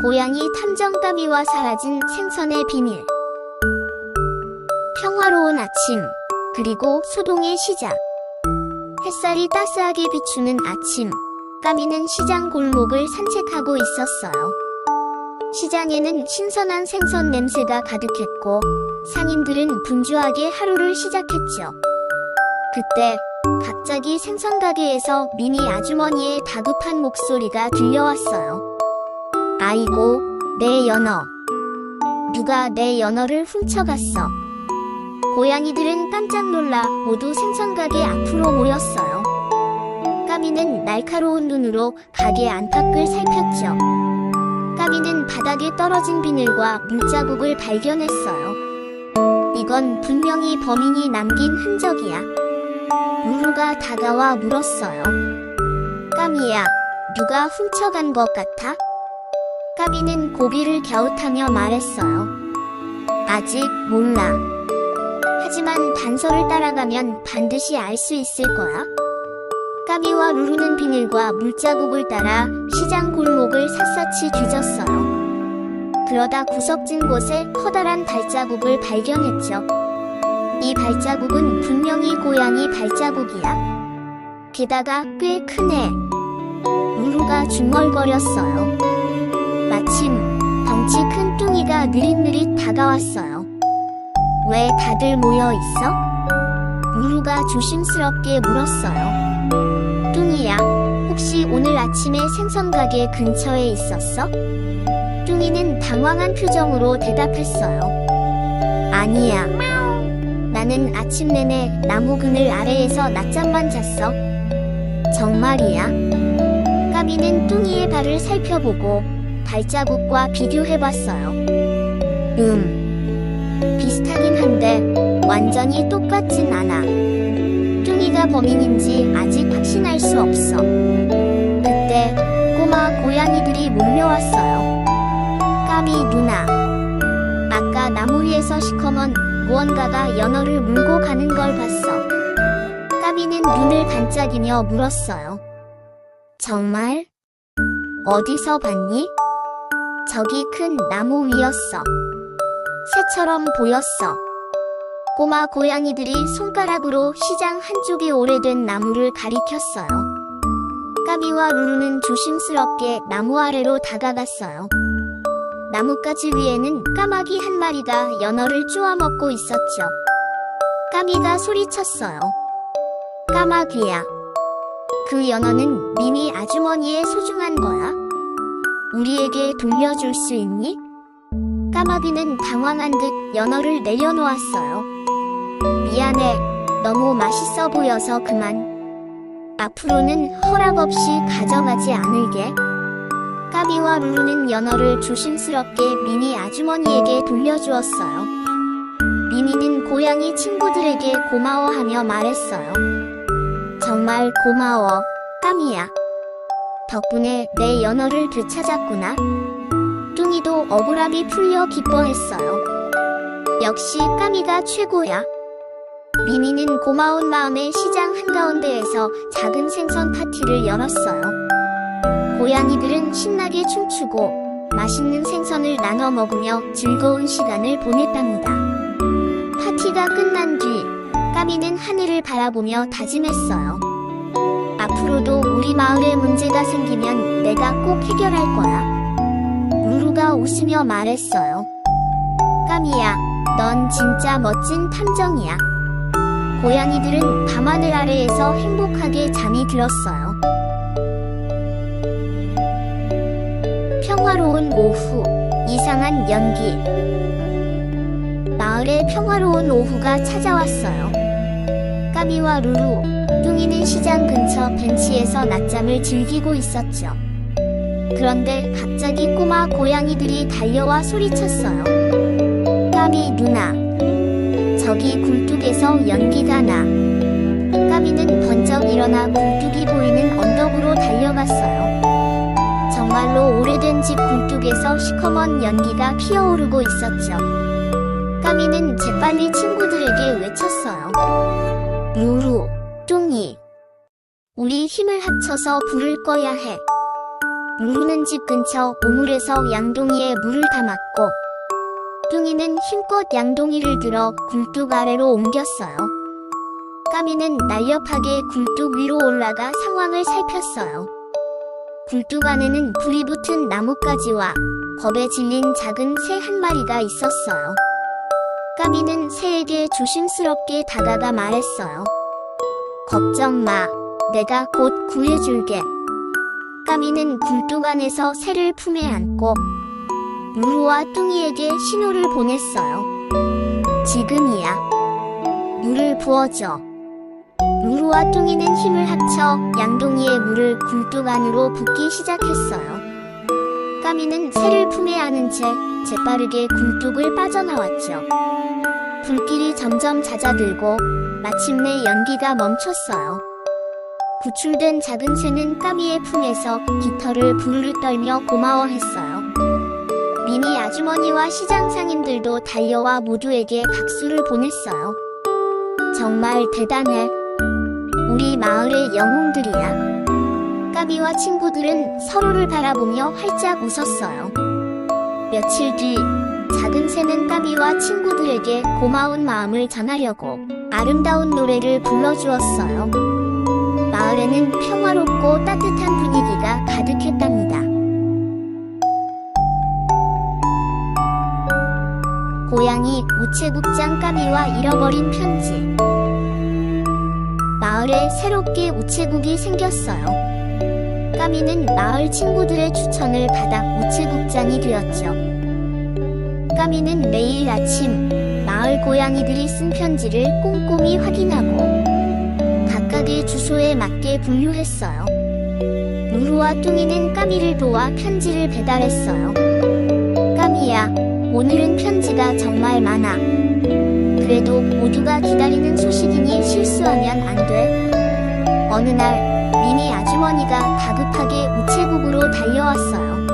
고양이 탐정까미와 사라진 생선의 비밀. 평화로운 아침, 그리고 소동의 시작. 햇살이 따스하게 비추는 아침, 까미는 시장 골목을 산책하고 있었어요. 시장에는 신선한 생선 냄새가 가득했고 상인들은 분주하게 하루를 시작했죠. 그때 갑자기 생선 가게에서 미니 아주머니의 다급한 목소리가 들려왔어요. 아이고, 내 연어. 누가 내 연어를 훔쳐갔어. 고양이들은 깜짝 놀라 모두 생선 가게 앞으로 모였어요. 까미는 날카로운 눈으로 가게 안팎을 살폈죠. 까미는 바닥에 떨어진 비늘과 물자국을 발견했어요. 이건 분명히 범인이 남긴 흔적이야. 루루가 다가와 물었어요. 까미야, 누가 훔쳐간 것 같아? 까미는 고개를 갸웃하며 말했어요. 아직 몰라. 하지만 단서를 따라가면 반드시 알 수 있을 거야. 까미와 루루는 비늘과 물자국을 따라 시장 골목을 샅샅이 뒤졌어요. 그러다 구석진 곳에 커다란 발자국을 발견했죠. 이 발자국은 분명히 고양이 발자국이야. 게다가 꽤 크네. 루루가 중얼거렸어요. 마침 덩치 큰 뚱이가 느릿느릿 다가왔어요. 왜 다들 모여 있어? 루루가 조심스럽게 물었어요. 뚱이야, 혹시 오늘 아침에 생선 가게 근처에 있었어? 뚱이는 당황한 표정으로 대답했어요. 아니야. 나는 아침 내내 나무 그늘 아래에서 낮잠만 잤어. 정말이야? 까미는 뚱이의 발을 살펴보고 발자국과 비교해봤어요. 비슷하긴 한데 완전히 똑같진 않아. 뚱이가 범인인지 아직 확신할 수 없어. 그때 꼬마 고양이들이 몰려왔어요. 까미 누나, 아까 나무 위에서 시커먼 무언가가 연어를 물고 가는 걸 봤어. 까미는 눈을 반짝이며 물었어요. 정말? 어디서 봤니? 저기 큰 나무 위였어. 새처럼 보였어. 꼬마 고양이들이 손가락으로 시장 한쪽에 오래된 나무를 가리켰어요. 까미와 루루는 조심스럽게 나무 아래로 다가갔어요. 나뭇가지 위에는 까마귀 한 마리가 연어를 쪼아먹고 있었죠. 까미가 소리쳤어요. 까마귀야. 그 연어는 미니 아주머니의 소중한 거야. 우리에게 돌려줄 수 있니? 까마귀는 당황한 듯 연어를 내려놓았어요. 미안해. 너무 맛있어 보여서 그만. 앞으로는 허락 없이 가져가지 않을게. 까미와 루루는 연어를 조심스럽게 미니 아주머니에게 돌려주었어요. 미니는 고양이 친구들에게 고마워하며 말했어요. 정말 고마워, 까미야. 덕분에 내 연어를 되찾았구나. 뚱이도 억울함이 풀려 기뻐했어요. 역시 까미가 최고야. 미니는 고마운 마음에 시장 한가운데에서 작은 생선 파티를 열었어요. 고양이들은 신나게 춤추고 맛있는 생선을 나눠 먹으며 즐거운 시간을 보냈답니다. 파티가 끝난 뒤 까미는 하늘을 바라보며 다짐했어요. 앞으로도 우리 마을에 문제가 생기면 내가 꼭 해결할 거야. 루루가 웃으며 말했어요. 까미야, 넌 진짜 멋진 탐정이야. 고양이들은 밤하늘 아래에서 행복하게 잠이 들었어요. 평화로운 오후, 이상한 연기. 마을에 평화로운 오후가 찾아왔어요. 까미와 루루, 뚱이는 시장 근처 벤치에서 낮잠을 즐기고 있었죠. 그런데 갑자기 꼬마 고양이들이 달려와 소리쳤어요. 까미 누나, 저기 굴뚝에서 연기가 나. 까미는 번쩍 일어나 굴뚝이 보이는 언덕으로 달려갔어요. 정말로 오래된 집 굴뚝에서 시커먼 연기가 피어오르고 있었죠. 까미는 재빨리 친구들에게 외쳤어요. 루루, 뚱이, 우리 힘을 합쳐서 불을 꺼야 해. 루루는 집 근처 우물에서 양동이에 물을 담았고 뚱이는 힘껏 양동이를 들어 굴뚝 아래로 옮겼어요. 까미는 날렵하게 굴뚝 위로 올라가 상황을 살폈어요. 굴뚝 안에는 불이 붙은 나뭇가지와 겁에 질린 작은 새 한 마리가 있었어요. 까미는 새에게 조심스럽게 다가가 말했어요. 걱정 마, 내가 곧 구해줄게. 까미는 굴뚝 안에서 새를 품에 안고 루루와 뚱이에게 신호를 보냈어요. 지금이야. 물을 부어줘. 루루와 뚱이는 힘을 합쳐 양동이의 물을 굴뚝 안으로 붓기 시작했어요. 까미는 새를 품에 안은 채 재빠르게 굴뚝을 빠져나왔죠. 불길이 점점 잦아들고 마침내 연기가 멈췄어요. 구출된 작은 새는 까미의 품에서 깃털을 부르르 떨며 고마워했어요. 미니 아주머니와 시장 상인들도 달려와 모두에게 박수를 보냈어요. 정말 대단해. 우리 마을의 영웅들이야. 까미와 친구들은 서로를 바라보며 활짝 웃었어요. 며칠 뒤 작은 새는 까미와 친구들에게 고마운 마음을 전하려고 아름다운 노래를 불러주었어요. 마을에는 평화롭고 따뜻한 분위기가 가득했답니다. 고양이 우체국장 까미와 잃어버린 편지. 마을에 새롭게 우체국이 생겼어요. 까미는 마을 친구들의 추천을 받아 우체국장이 되었죠. 까미는 매일 아침 마을 고양이들이 쓴 편지를 꼼꼼히 확인하고 각각의 주소에 맞게 분류했어요. 루루와 뚱이는 까미를 도와 편지를 배달했어요. 까미야, 오늘은 편지가 정말 많아. 그래도 모두가 기다리는 소식이니 실수하면 안 돼. 어느 날 미니 아주머니가 다급하게 우체국으로 달려왔어요.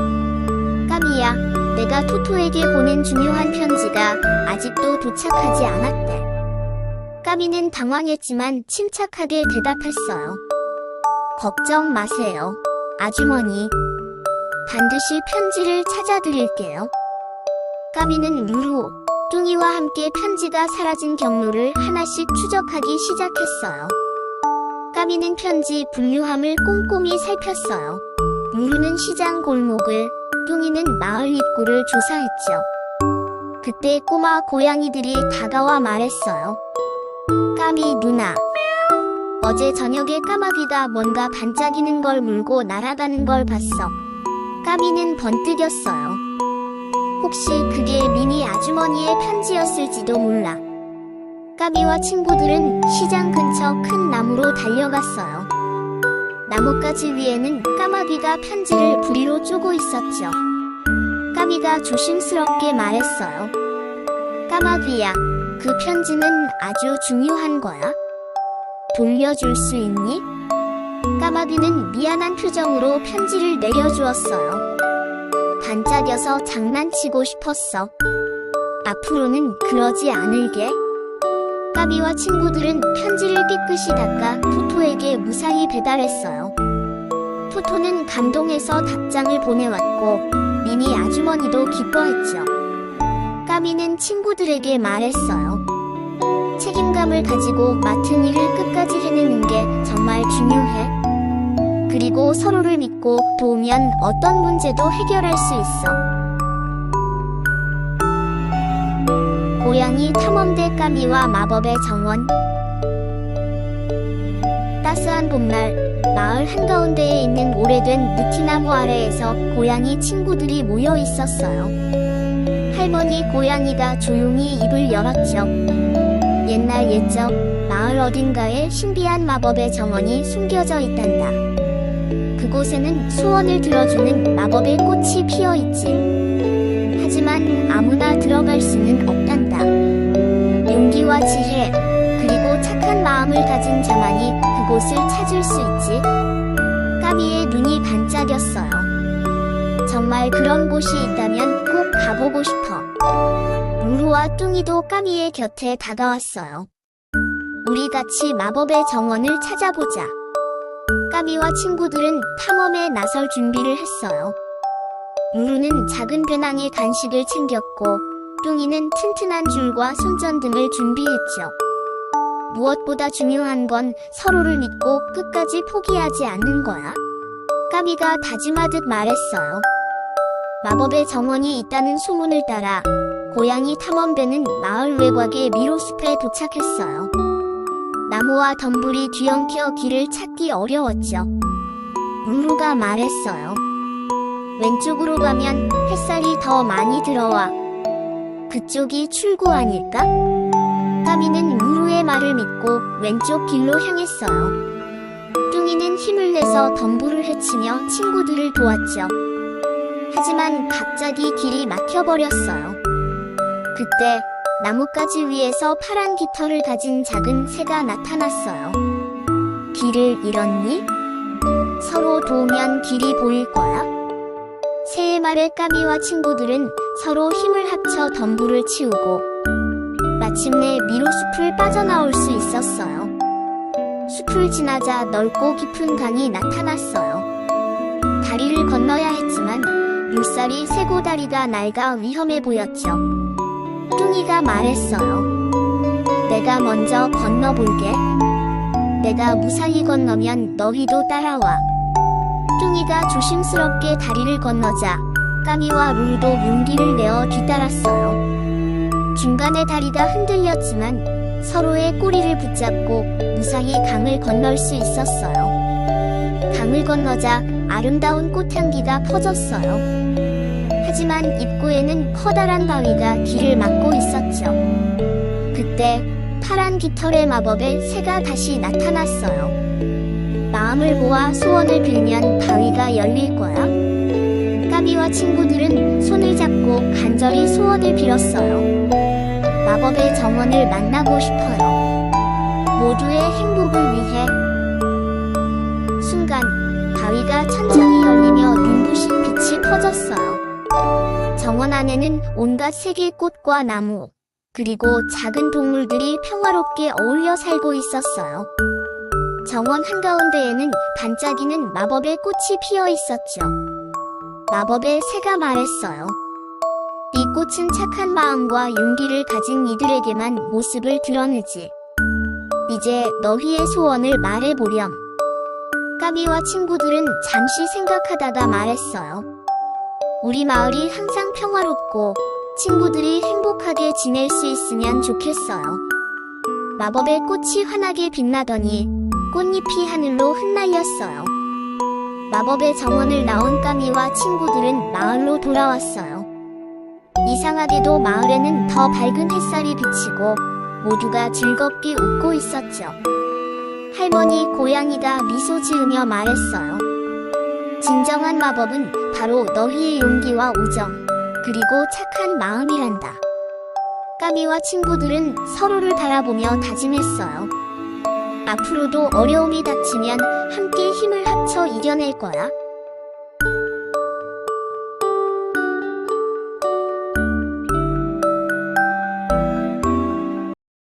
까미야, 내가 토토에게 보낸 중요한 편지가 아직도 도착하지 않았대. 까미는 당황했지만 침착하게 대답했어요. 걱정 마세요, 아주머니. 반드시 편지를 찾아드릴게요. 까미는 루루, 뚱이와 함께 편지가 사라진 경로를 하나씩 추적하기 시작했어요. 까미는 편지 분류함을 꼼꼼히 살폈어요. 루루는 시장 골목을, 뚱이는 마을 입구를 조사했죠. 그때 꼬마 고양이들이 다가와 말했어요. 까미 누나, 어제 저녁에 까마귀가 뭔가 반짝이는 걸 물고 날아가는 걸 봤어. 까미는 번뜩였어요. 혹시 그게 미니 아주머니의 편지였을지도 몰라. 까미와 친구들은 시장 근처 큰 나무로 달려갔어요. 나뭇가지 위에는 까마귀가 편지를 부리로 쪼고 있었죠. 까미가 조심스럽게 말했어요. 까마귀야, 그 편지는 아주 중요한 거야. 돌려줄 수 있니? 까마귀는 미안한 표정으로 편지를 내려주었어요. 반짝여서 장난치고 싶었어. 앞으로는 그러지 않을게. 까미와 친구들은 편지를 깨끗이 닦아 토토에게 무사히 배달했어요. 토토는 감동해서 답장을 보내왔고 미니 아주머니도 기뻐했죠. 까미는 친구들에게 말했어요. 책임감을 가지고 맡은 일을 끝까지 해내는 게 정말 중요해. 그리고 서로를 믿고 도우면 어떤 문제도 해결할 수 있어. 고양이 탐험대 까미와 마법의 정원. 따스한 봄날, 마을 한가운데에 있는 오래된 느티나무 아래에서 고양이 친구들이 모여 있었어요. 할머니 고양이가 조용히 입을 열었죠. 옛날 옛적 마을 어딘가에 신비한 마법의 정원이 숨겨져 있단다. 그곳에는 소원을 들어주는 마법의 꽃이 피어있지. 하지만 아무나 들어갈 수는 없단다. 용기와 지혜, 그리고 착한 마음을 가진 자만이 그곳을 찾을 수 있지. 까미의 눈이 반짝였어요. 정말 그런 곳이 있다면 꼭 가보고 싶어. 루루와 뚱이도 까미의 곁에 다가왔어요. 우리 같이 마법의 정원을 찾아보자. 까미와 친구들은 탐험에 나설 준비를 했어요. 루루는 작은 배낭에 간식을 챙겼고 뚱이는 튼튼한 줄과 손전등을 준비했죠. 무엇보다 중요한 건 서로를 믿고 끝까지 포기하지 않는 거야. 까미가 다짐하듯 말했어요. 마법의 정원이 있다는 소문을 따라 고양이 탐험대는 마을 외곽의 미로숲에 도착했어요. 나무와 덤불이 뒤엉켜 길을 찾기 어려웠죠. 루루가 말했어요. 왼쪽으로 가면 햇살이 더 많이 들어와. 그쪽이 출구 아닐까? 까미는 루루의 말을 믿고 왼쪽 길로 향했어요. 뚱이는 힘을 내서 덤불을 헤치며 친구들을 도왔죠. 하지만 갑자기 길이 막혀버렸어요. 그때 나뭇가지 위에서 파란 깃털을 가진 작은 새가 나타났어요. 길을 잃었니? 서로 도우면 길이 보일 거야. 새의 말에 까미와 친구들은 서로 힘을 합쳐 덤불을 치우고 마침내 미로숲을 빠져나올 수 있었어요. 숲을 지나자 넓고 깊은 강이 나타났어요. 다리를 건너야 했지만 물살이 세고 다리가 낡아 위험해 보였죠. 뚱이가 말했어요. 내가 먼저 건너볼게. 내가 무사히 건너면 너희도 따라와. 뚱이가 조심스럽게 다리를 건너자 까미와 루루도 용기를 내어 뒤따랐어요. 중간에 다리가 흔들렸지만 서로의 꼬리를 붙잡고 무사히 강을 건널 수 있었어요. 강을 건너자 아름다운 꽃향기가 퍼졌어요. 하지만 입구에는 커다란 바위가 길을 막고 있었죠. 그때 파란 깃털의 마법의 새가 다시 나타났어요. 마음을 모아 소원을 빌면 바위가 열릴 거야. 까미와 친구들은 손을 잡고 간절히 소원을 빌었어요. 마법의 정원을 만나고 싶어요. 모두의 행복을 위해. 순간 바위가 천천히 열리며 눈부신 빛이 퍼졌어요. 정원 안에는 온갖 색의 꽃과 나무, 그리고 작은 동물들이 평화롭게 어울려 살고 있었어요. 정원 한가운데에는 반짝이는 마법의 꽃이 피어 있었죠. 마법의 새가 말했어요. 이 꽃은 착한 마음과 용기를 가진 이들에게만 모습을 드러내지. 이제 너희의 소원을 말해보렴. 까미와 친구들은 잠시 생각하다가 말했어요. 우리 마을이 항상 평화롭고 친구들이 행복하게 지낼 수 있으면 좋겠어요. 마법의 꽃이 환하게 빛나더니 꽃잎이 하늘로 흩날렸어요. 마법의 정원을 나온 까미와 친구들은 마을로 돌아왔어요. 이상하게도 마을에는 더 밝은 햇살이 비치고 모두가 즐겁게 웃고 있었죠. 할머니 고양이가 미소 지으며 말했어요. 진정한 마법은 바로 너희의 용기와 우정, 그리고 착한 마음이란다. 까미와 친구들은 서로를 바라보며 다짐했어요. 앞으로도 어려움이 닥치면 함께 힘을 합쳐 이겨낼 거야.